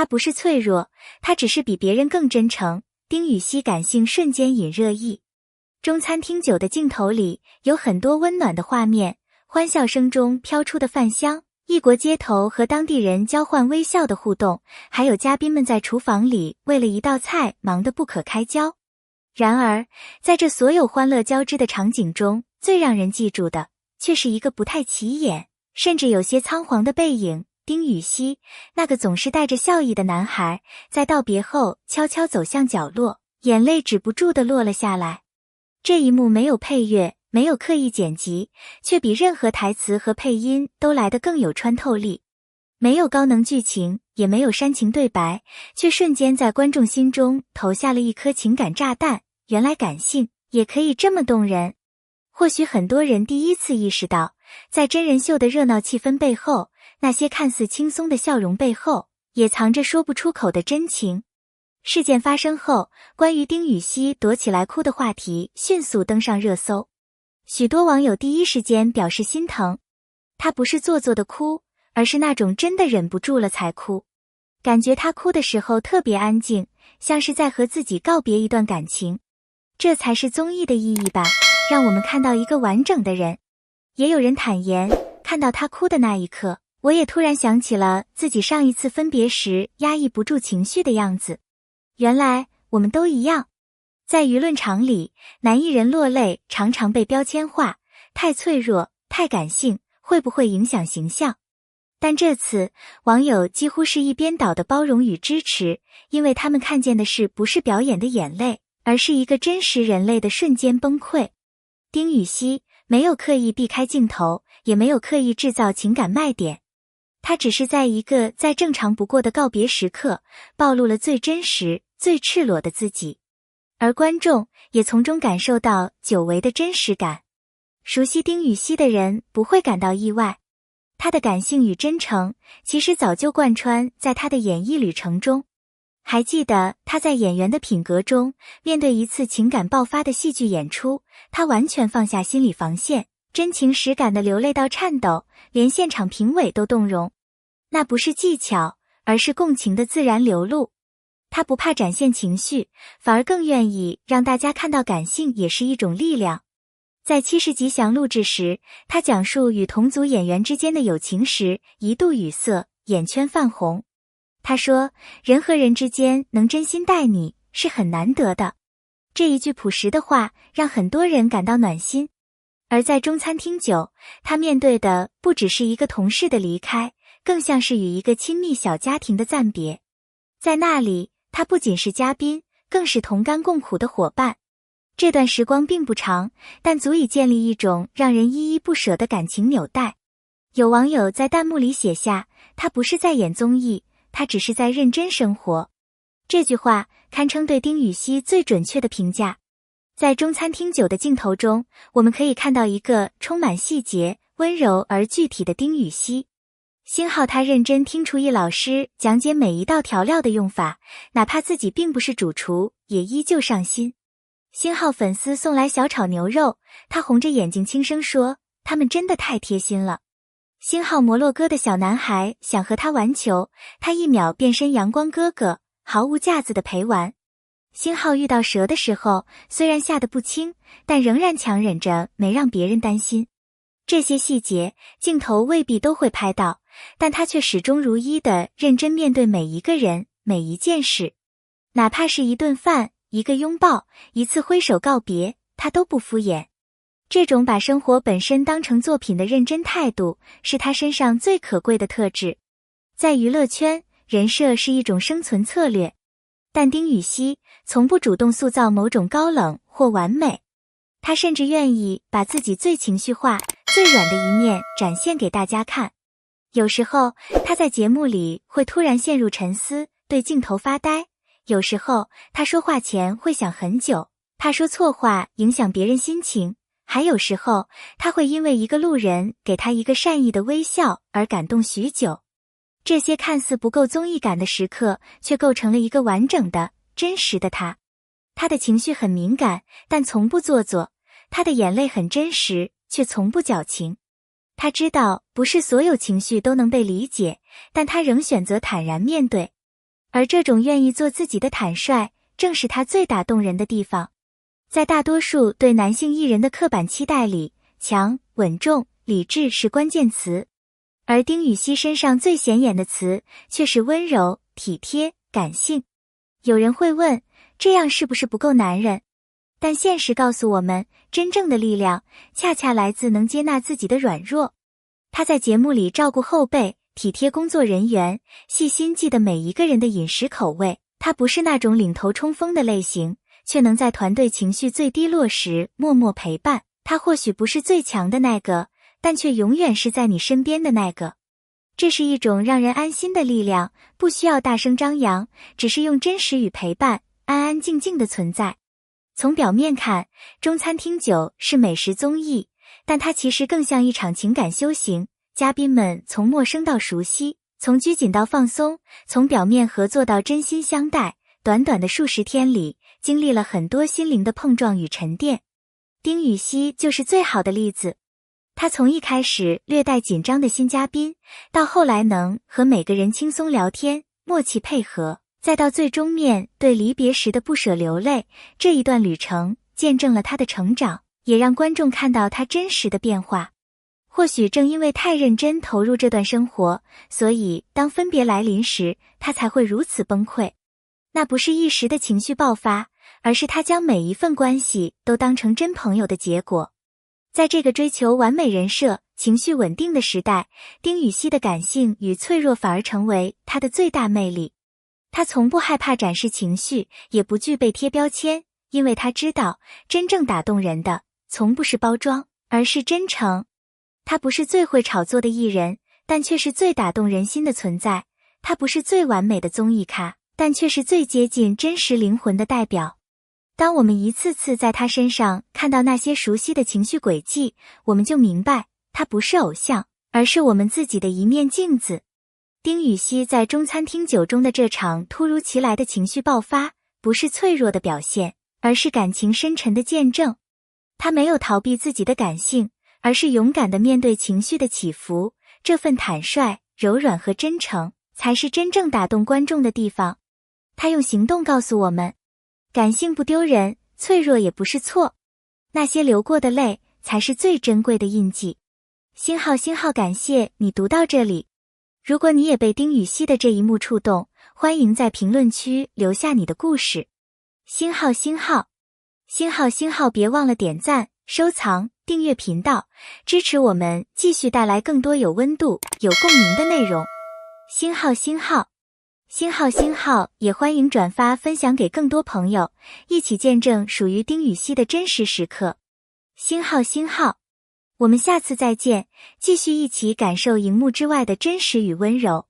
他不是脆弱，他只是比别人更真诚。丁禹兮感性瞬间引热议。中餐厅酒的镜头里有很多温暖的画面，欢笑声中飘出的饭香，异国街头和当地人交换微笑的互动，还有嘉宾们在厨房里为了一道菜忙得不可开交。然而，在这所有欢乐交织的场景中，最让人记住的却是一个不太起眼，甚至有些仓皇的背影。丁禹兮，那个总是带着笑意的男孩，在道别后悄悄走向角落，眼泪止不住地落了下来。这一幕没有配乐，没有刻意剪辑，却比任何台词和配音都来得更有穿透力。没有高能剧情，也没有煽情对白，却瞬间在观众心中投下了一颗情感炸弹。原来感性也可以这么动人。或许很多人第一次意识到，在真人秀的热闹气氛背后，那些看似轻松的笑容背后，也藏着说不出口的真情。事件发生后，关于丁禹兮躲起来哭的话题迅速登上热搜。许多网友第一时间表示心疼，他不是做作的哭，而是那种真的忍不住了才哭。感觉他哭的时候特别安静，像是在和自己告别一段感情。这才是综艺的意义吧，让我们看到一个完整的人。也有人坦言，看到他哭的那一刻，我也突然想起了自己上一次分别时压抑不住情绪的样子。原来我们都一样。在舆论场里，男艺人落泪常常被标签化，太脆弱，太感性，会不会影响形象？但这次网友几乎是一边倒的包容与支持，因为他们看见的不是表演的眼泪，而是一个真实人类的瞬间崩溃。丁禹兮没有刻意避开镜头，也没有刻意制造情感卖点，他只是在一个再正常不过的告别时刻，暴露了最真实、最赤裸的自己。而观众也从中感受到久违的真实感。熟悉丁禹兮的人不会感到意外，他的感性与真诚其实早就贯穿在他的演艺旅程中。还记得他在演员的品格中，面对一次情感爆发的戏剧演出，他完全放下心理防线，真情实感地流泪到颤抖，连现场评委都动容。那不是技巧，而是共情的自然流露。他不怕展现情绪，反而更愿意让大家看到感性也是一种力量。在70吉祥录制时，他讲述与同组演员之间的友情时，一度语塞，眼圈泛红。他说，人和人之间能真心待你，是很难得的。这一句朴实的话，让很多人感到暖心。而在中餐厅酒，他面对的不只是一个同事的离开，更像是与一个亲密小家庭的暂别。在那里，他不仅是嘉宾，更是同甘共苦的伙伴。这段时光并不长，但足以建立一种让人依依不舍的感情纽带。有网友在弹幕里写下，他不是在演综艺，他只是在认真生活。这句话堪称对丁禹兮最准确的评价。在中餐厅酒的镜头中，我们可以看到一个充满细节、温柔而具体的丁禹兮。星号他认真听厨艺老师讲解每一道调料的用法，哪怕自己并不是主厨，也依旧上心。星号粉丝送来小炒牛肉，他红着眼睛轻声说，他们真的太贴心了。星号摩洛哥的小男孩想和他玩球，他一秒变身阳光哥哥，毫无架子的陪玩。星号遇到蛇的时候，虽然吓得不轻，但仍然强忍着没让别人担心。这些细节，镜头未必都会拍到，但他却始终如一地认真面对每一个人，每一件事。哪怕是一顿饭，一个拥抱，一次挥手告别，他都不敷衍。这种把生活本身当成作品的认真态度，是他身上最可贵的特质。在娱乐圈，人设是一种生存策略，但丁禹兮从不主动塑造某种高冷或完美。他甚至愿意把自己最情绪化、最软的一面展现给大家看。有时候，他在节目里会突然陷入沉思，对镜头发呆；有时候，他说话前会想很久，怕说错话影响别人心情；还有时候，他会因为一个路人给他一个善意的微笑而感动许久。这些看似不够综艺感的时刻，却构成了一个完整的、真实的他。他的情绪很敏感，但从不做作；他的眼泪很真实，却从不矫情。他知道不是所有情绪都能被理解，但他仍选择坦然面对。而这种愿意做自己的坦率，正是他最打动人的地方。在大多数对男性艺人的刻板期待里，强、稳重、理智是关键词，而丁禹兮身上最显眼的词却是温柔、体贴、感性。有人会问，这样是不是不够男人？但现实告诉我们，真正的力量恰恰来自能接纳自己的软弱。他在节目里照顾后辈，体贴工作人员，细心记得每一个人的饮食口味。他不是那种领头冲锋的类型，却能在团队情绪最低落时默默陪伴。他或许不是最强的那个，但却永远是在你身边的那个。这是一种让人安心的力量，不需要大声张扬，只是用真实与陪伴，安安静静的存在。从表面看，中餐厅9是美食综艺，但它其实更像一场情感修行。嘉宾们从陌生到熟悉，从拘谨到放松，从表面合作到真心相待，短短的数十天里，经历了很多心灵的碰撞与沉淀。丁禹兮就是最好的例子。他从一开始略带紧张的新嘉宾，到后来能和每个人轻松聊天，默契配合，再到最终面对离别时的不舍流泪，这一段旅程见证了他的成长，也让观众看到他真实的变化。或许正因为太认真投入这段生活，所以当分别来临时，他才会如此崩溃。那不是一时的情绪爆发，而是他将每一份关系都当成真朋友的结果。在这个追求完美人设、情绪稳定的时代，丁禹兮的感性与脆弱反而成为他的最大魅力。他从不害怕展示情绪，也不惧被贴标签，因为他知道，真正打动人的，从不是包装，而是真诚。他不是最会炒作的艺人，但却是最打动人心的存在。他不是最完美的综艺咖，但却是最接近真实灵魂的代表。当我们一次次在他身上看到那些熟悉的情绪轨迹，我们就明白，他不是偶像，而是我们自己的一面镜子。丁禹兮在中餐厅9中的这场突如其来的情绪爆发，不是脆弱的表现，而是感情深沉的见证。他没有逃避自己的感性，而是勇敢地面对情绪的起伏，这份坦率、柔软和真诚，才是真正打动观众的地方。他用行动告诉我们，感性不丢人，脆弱也不是错，那些流过的泪，才是最珍贵的印记。星号，感谢你读到这里。如果你也被丁禹兮的这一幕触动，欢迎在评论区留下你的故事。星号，别忘了点赞、收藏、订阅频道，支持我们继续带来更多有温度、有共鸣的内容。星号，也欢迎转发分享给更多朋友，一起见证属于丁禹兮的真实时刻。星号，我们下次再见，继续一起感受荧幕之外的真实与温柔。